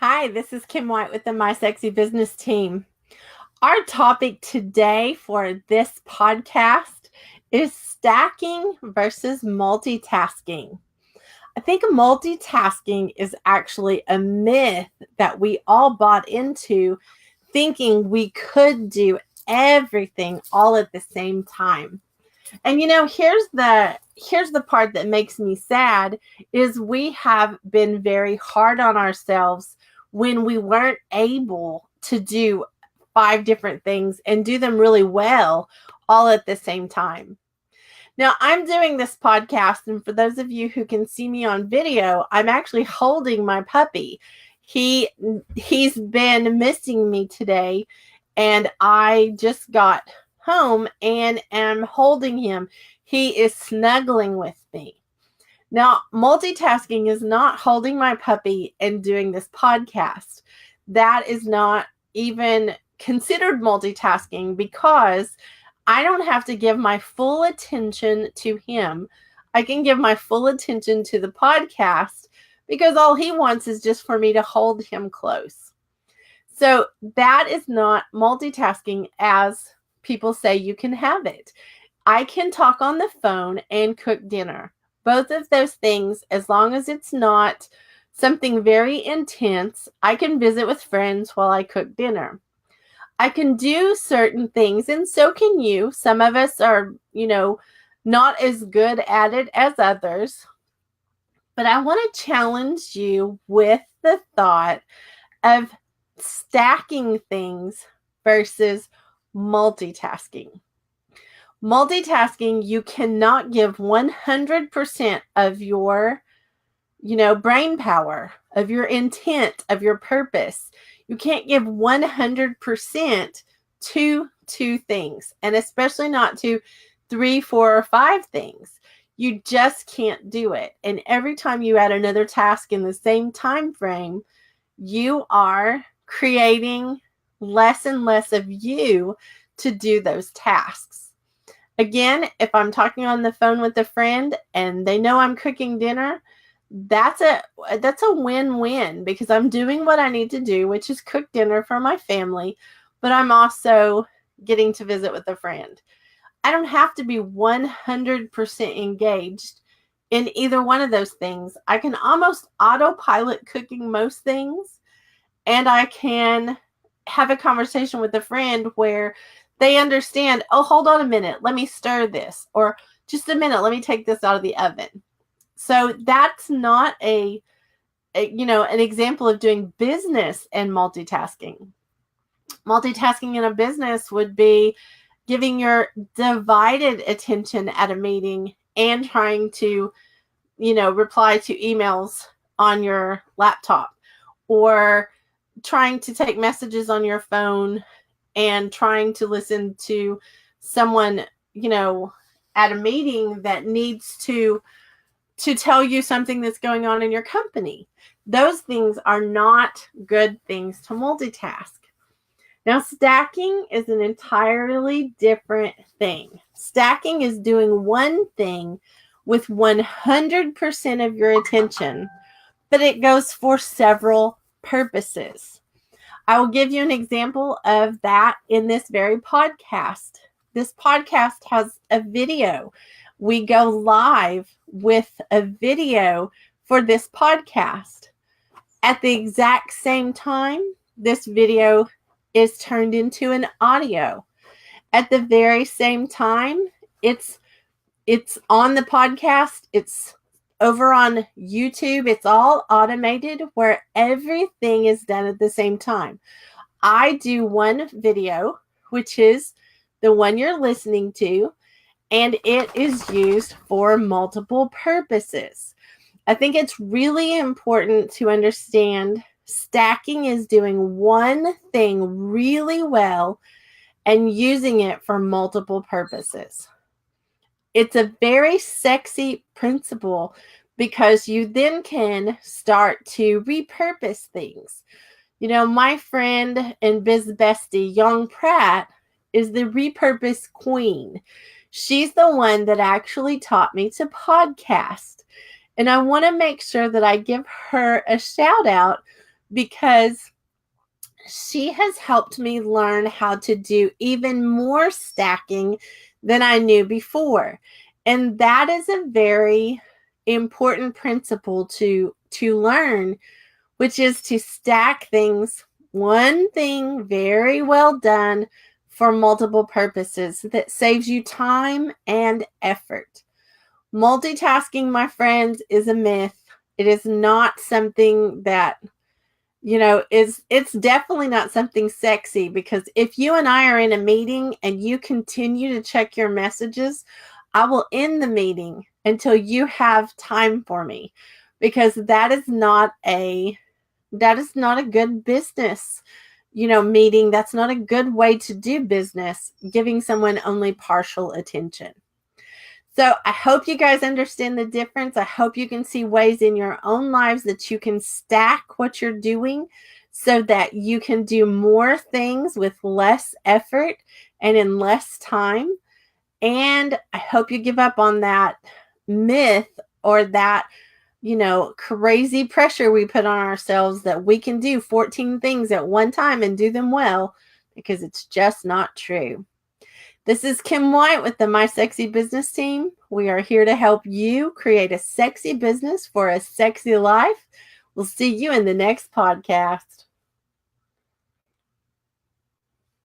Hi, this is Kim White with the My Sexy Business team. Our topic today for this podcast is stacking versus multitasking. I think multitasking is actually a myth that we all bought into, thinking we could do everything all at the same time. And here's the part that makes me sad is we have been very hard on ourselves when we weren't able to do five different things and do them really well all at the same time. Now, I'm doing this podcast, and for those of you who can see me on video, I'm actually holding my puppy. He's been missing me today, and I just got home and am holding him. He is snuggling with me. Now, multitasking is not holding my puppy and doing this podcast. That is not even considered multitasking because I don't have to give my full attention to him. I can give my full attention to the podcast because all he wants is just for me to hold him close. So that is not multitasking as people say you can have it. I can talk on the phone and cook dinner. Both of those things, as long as it's not something very intense, I can visit with friends while I cook dinner. I can do certain things, and so can you. Some of us are, not as good at it as others. But I want to challenge you with the thought of stacking things versus multitasking. Multitasking, you cannot give 100% of your, brain power, of your intent, of your purpose. You can't give 100% to two things, and especially not to 3, 4, or 5 things. You just can't do it. And every time you add another task in the same time frame, you are creating less and less of you to do those tasks. Again, if I'm talking on the phone with a friend and they know I'm cooking dinner, that's a win-win because I'm doing what I need to do, which is cook dinner for my family, but I'm also getting to visit with a friend. I don't have to be 100% engaged in either one of those things. I can almost autopilot cooking most things, and I can have a conversation with a friend where they understand, oh, hold on a minute, let me stir this, or just a minute, let me take this out of the oven. So that's not an example of doing business and multitasking. Multitasking in a business would be giving your divided attention at a meeting and trying to, reply to emails on your laptop, or trying to take messages on your phone and trying to listen to someone, at a meeting that needs to tell you something that's going on in your company. Those things are not good things to multitask. Now, stacking is an entirely different thing. Stacking is doing one thing with 100% of your attention, but it goes for several purposes. I will give you an example of that in this very podcast. This podcast has a video. We go live with a video for this podcast. At the exact same time, this video is turned into an audio. At the very same time, it's on the podcast, it's over on YouTube, it's all automated where everything is done at the same time. I do one video, which is the one you're listening to, and it is used for multiple purposes. I think it's really important to understand stacking is doing one thing really well and using it for multiple purposes. It's a very sexy principle because you then can start to repurpose things. My friend and biz bestie, Young Pratt, is the repurpose queen. She's the one that actually taught me to podcast. And I want to make sure that I give her a shout out because she has helped me learn how to do even more stacking than I knew before. And that is a very important principle to learn, which is to stack things, one thing very well done for multiple purposes that saves you time and effort. Multitasking, my friends, is a myth. It is not something that it's definitely not something sexy, because if you and I are in a meeting and you continue to check your messages, I will end the meeting until you have time for me, because that is not a good business, meeting. That's not a good way to do business, giving someone only partial attention. So I hope you guys understand the difference. I hope you can see ways in your own lives that you can stack what you're doing so that you can do more things with less effort and in less time. And I hope you give up on that myth or that, crazy pressure we put on ourselves that we can do 14 things at one time and do them well, because it's just not true. This is Kim White with the My Sexy Business Team. We are here to help you create a sexy business for a sexy life. We'll see you in the next podcast.